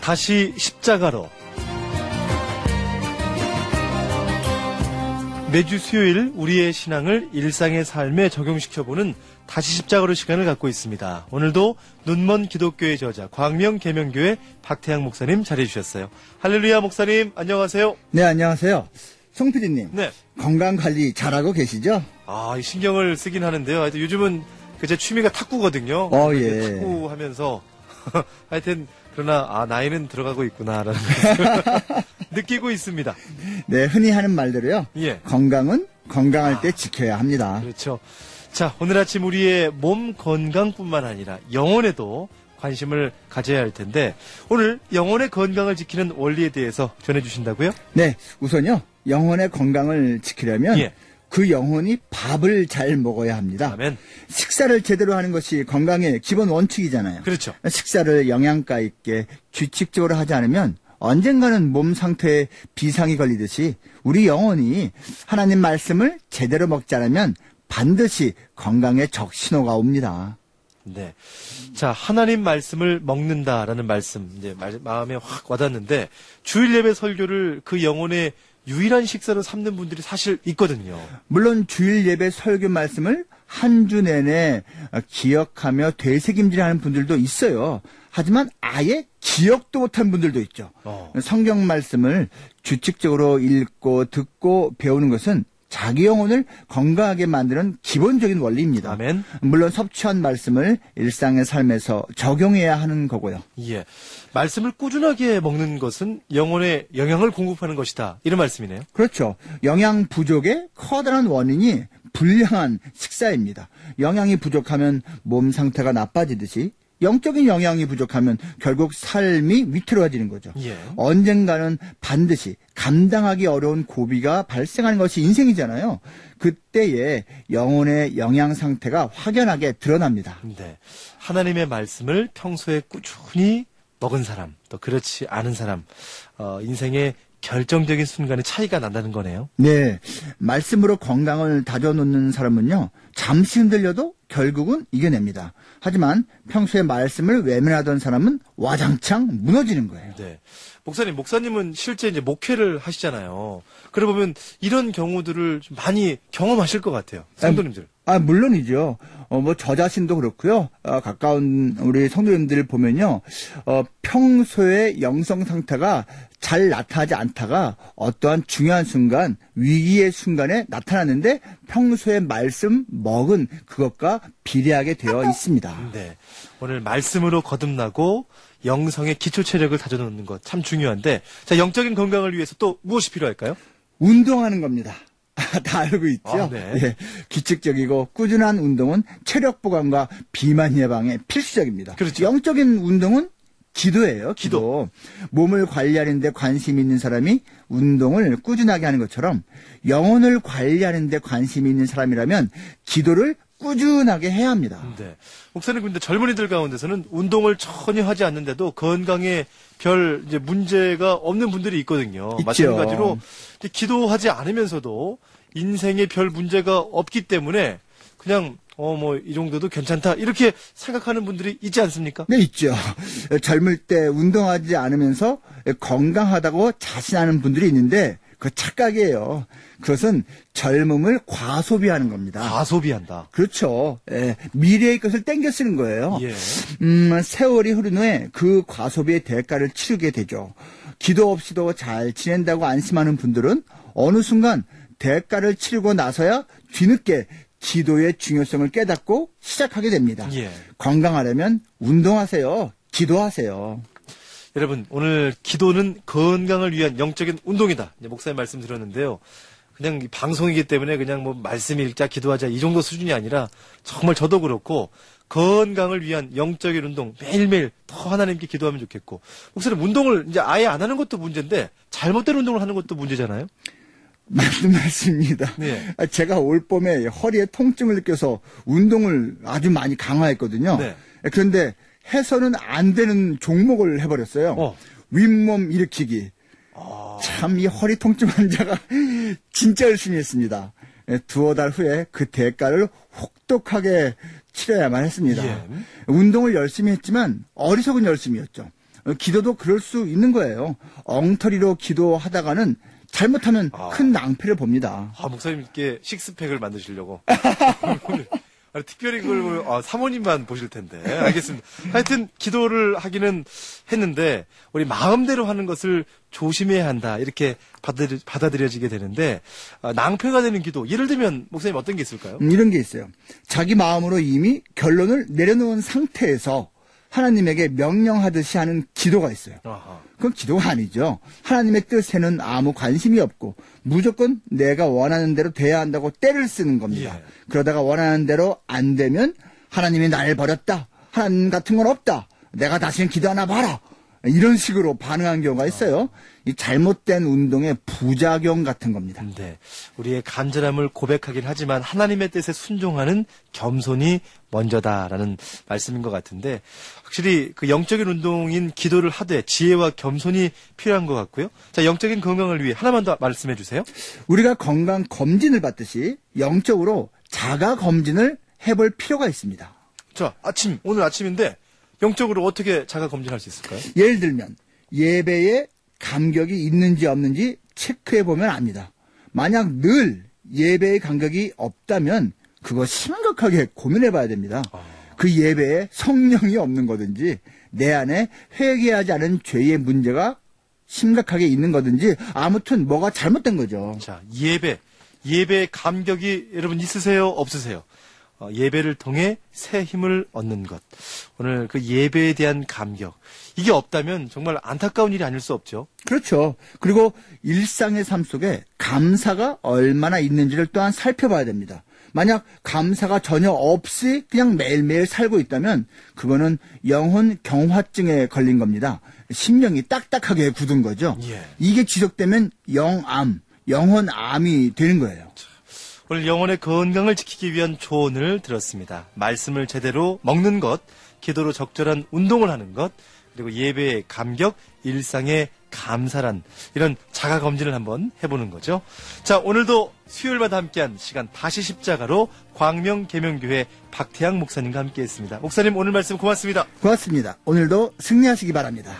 다시 십자가로. 매주 수요일 우리의 신앙을 일상의 삶에 적용시켜보는 다시 십자가로 시간을 갖고 있습니다. 오늘도 눈먼 기독교의 저자 광명계명교회 박태양 목사님 자리해주셨어요. 할렐루야 목사님 안녕하세요. 네, 안녕하세요. 송 PD님. 네. 건강관리 잘하고 계시죠? 신경을 쓰긴 하는데요. 하여튼 요즘은 제 취미가 탁구거든요. 예. 탁구 하면서 하여튼 그러나 나이는 들어가고 있구나라는 느끼고 있습니다. 네, 흔히 하는 말대로요. 예. 건강은 건강할 때 지켜야 합니다. 그렇죠. 자, 오늘 아침 우리의 몸 건강뿐만 아니라 영혼에도 관심을 가져야 할 텐데 오늘 영혼의 건강을 지키는 원리에 대해서 전해주신다고요? 네, 우선요. 영혼의 건강을 지키려면 예. 그 영혼이 밥을 잘 먹어야 합니다. 아멘. 식사를 제대로 하는 것이 건강의 기본 원칙이잖아요. 그렇죠. 식사를 영양가 있게 규칙적으로 하지 않으면 언젠가는 몸 상태에 비상이 걸리듯이 우리 영혼이 하나님 말씀을 제대로 먹지 않으면 반드시 건강에 적신호가 옵니다. 네. 자, 하나님 말씀을 먹는다라는 말씀, 이제 마음에 확 와닿는데, 주일 예배 설교를 그 영혼의 유일한 식사로 삼는 분들이 사실 있거든요. 물론 주일 예배 설교 말씀을 한 주 내내 기억하며 되새김질하는 분들도 있어요. 하지만 아예 기억도 못한 분들도 있죠. 성경 말씀을 규칙적으로 읽고 듣고 배우는 것은 자기 영혼을 건강하게 만드는 기본적인 원리입니다. 아멘. 물론 섭취한 말씀을 일상의 삶에서 적용해야 하는 거고요. 예. 말씀을 꾸준하게 먹는 것은 영혼에 영양을 공급하는 것이다. 이런 말씀이네요. 그렇죠. 영양 부족의 커다란 원인이 불량한 식사입니다. 영양이 부족하면 몸 상태가 나빠지듯이 영적인 영양이 부족하면 결국 삶이 위태로워지는 거죠. 예. 언젠가는 반드시 감당하기 어려운 고비가 발생하는 것이 인생이잖아요. 그때에 영혼의 영양 상태가 확연하게 드러납니다. 네. 하나님의 말씀을 평소에 꾸준히 먹은 사람, 또 그렇지 않은 사람, 인생의 결정적인 순간에 차이가 난다는 거네요. 네. 말씀으로 건강을 다져놓는 사람은요, 잠시 흔들려도 결국은 이겨냅니다. 하지만 평소에 말씀을 외면하던 사람은 와장창 무너지는 거예요. 네. 목사님은 실제 이제 목회를 하시잖아요. 그래 보면 이런 경우들을 좀 많이 경험하실 것 같아요. 성도님들. 물론이죠. 저 자신도 그렇고요. 가까운 우리 성도님들 보면요. 평소에 영성 상태가 잘 나타나지 않다가 어떠한 중요한 순간, 위기의 순간에 나타나는데 평소에 말씀 먹은 그것과 비례하게 되어 있습니다. 네. 오늘 말씀으로 거듭나고 영성의 기초 체력을 다져놓는 것 참 중요한데, 자, 영적인 건강을 위해서 또 무엇이 필요할까요? 운동하는 겁니다. 다 알고 있죠? 네. 예, 규칙적이고 꾸준한 운동은 체력 보강과 비만 예방에 필수적입니다. 그렇죠. 영적인 운동은 기도예요. 기도. 몸을 관리하는 데 관심이 있는 사람이 운동을 꾸준하게 하는 것처럼 영혼을 관리하는 데 관심이 있는 사람이라면 기도를 꾸준하게 해야 합니다. 네. 목사님, 근데 젊은이들 가운데서는 운동을 전혀 하지 않는데도 건강에 별 이제 문제가 없는 분들이 있거든요. 있죠. 마찬가지로 기도하지 않으면서도 인생에 별 문제가 없기 때문에 그냥 이 정도도 괜찮다 이렇게 생각하는 분들이 있지 않습니까? 네, 있죠. 젊을 때 운동하지 않으면서 건강하다고 자신하는 분들이 있는데 그 착각이에요. 그것은 젊음을 과소비하는 겁니다. 과소비한다. 그렇죠. 예, 미래의 것을 땡겨 쓰는 거예요. 예. 세월이 흐른 후에 그 과소비의 대가를 치르게 되죠. 기도 없이도 잘 지낸다고 안심하는 분들은 어느 순간 대가를 치르고 나서야 뒤늦게 기도의 중요성을 깨닫고 시작하게 됩니다. 예. 건강하려면 운동하세요. 기도하세요. 여러분, 오늘 기도는 건강을 위한 영적인 운동이다. 이제 목사님 말씀 드렸는데요. 그냥 방송이기 때문에 그냥 말씀 읽자, 기도하자 이 정도 수준이 아니라 정말 저도 그렇고 건강을 위한 영적인 운동 매일매일 더 하나님께 기도하면 좋겠고, 목사님 운동을 이제 아예 안 하는 것도 문제인데 잘못된 운동을 하는 것도 문제잖아요. 맞는 말씀입니다. 네. 제가 올 봄에 허리에 통증을 느껴서 운동을 아주 많이 강화했거든요. 네. 그런데 해서는 안 되는 종목을 해버렸어요. 윗몸 일으키기. 참 이 허리 통증 환자가 진짜 열심히 했습니다. 두어 달 후에 그 대가를 혹독하게 치러야만 했습니다. 예. 운동을 열심히 했지만 어리석은 열심이었죠. 기도도 그럴 수 있는 거예요. 엉터리로 기도하다가는 잘못하면 큰 낭패를 봅니다. 목사님께 식스팩을 만드시려고. 아니, 특별히 그걸 사모님만 보실 텐데. 알겠습니다. 하여튼 기도를 하기는 했는데 우리 마음대로 하는 것을 조심해야 한다. 이렇게 받아들여지게 되는데 낭패가 되는 기도. 예를 들면 목사님 어떤 게 있을까요? 이런 게 있어요. 자기 마음으로 이미 결론을 내려놓은 상태에서 하나님에게 명령하듯이 하는 기도가 있어요. 아하. 그건 기도가 아니죠. 하나님의 뜻에는 아무 관심이 없고 무조건 내가 원하는 대로 돼야 한다고 때를 쓰는 겁니다. 예. 그러다가 원하는 대로 안 되면 하나님이 나를 버렸다. 하나님 같은 건 없다. 내가 다시는 기도하나 봐라. 이런 식으로 반응한 경우가 있어요. 이 잘못된 운동의 부작용 같은 겁니다. 네. 우리의 간절함을 고백하긴 하지만 하나님의 뜻에 순종하는 겸손이 먼저다라는 말씀인 것 같은데 확실히 그 영적인 운동인 기도를 하되 지혜와 겸손이 필요한 것 같고요. 자, 영적인 건강을 위해 하나만 더 말씀해 주세요. 우리가 건강 검진을 받듯이 영적으로 자가 검진을 해볼 필요가 있습니다. 자, 오늘 아침인데 영적으로 어떻게 자가 검진할 수 있을까요? 예를 들면 예배에 감격이 있는지 없는지 체크해 보면 압니다. 만약 늘 예배에 감격이 없다면 그거 심각하게 고민해 봐야 됩니다. 그 예배에 성령이 없는 거든지 내 안에 회개하지 않은 죄의 문제가 심각하게 있는 거든지 아무튼 뭐가 잘못된 거죠. 자, 예배의 감격이 여러분 있으세요? 없으세요? 예배를 통해 새 힘을 얻는 것. 오늘 그 예배에 대한 감격. 이게 없다면 정말 안타까운 일이 아닐 수 없죠. 그렇죠. 그리고 일상의 삶 속에 감사가 얼마나 있는지를 또한 살펴봐야 됩니다. 만약 감사가 전혀 없이 그냥 매일매일 살고 있다면 그거는 영혼 경화증에 걸린 겁니다. 심령이 딱딱하게 굳은 거죠. 예. 이게 지속되면 영혼암이 되는 거예요. 오늘 영혼의 건강을 지키기 위한 조언을 들었습니다. 말씀을 제대로 먹는 것, 기도로 적절한 운동을 하는 것, 그리고 예배의 감격, 일상의 감사란 이런 자가 검진을 한번 해보는 거죠. 자, 오늘도 수요일마다 함께한 시간 다시 십자가로 광명계명교회 박태양 목사님과 함께했습니다. 목사님 오늘 말씀 고맙습니다. 고맙습니다. 오늘도 승리하시기 바랍니다.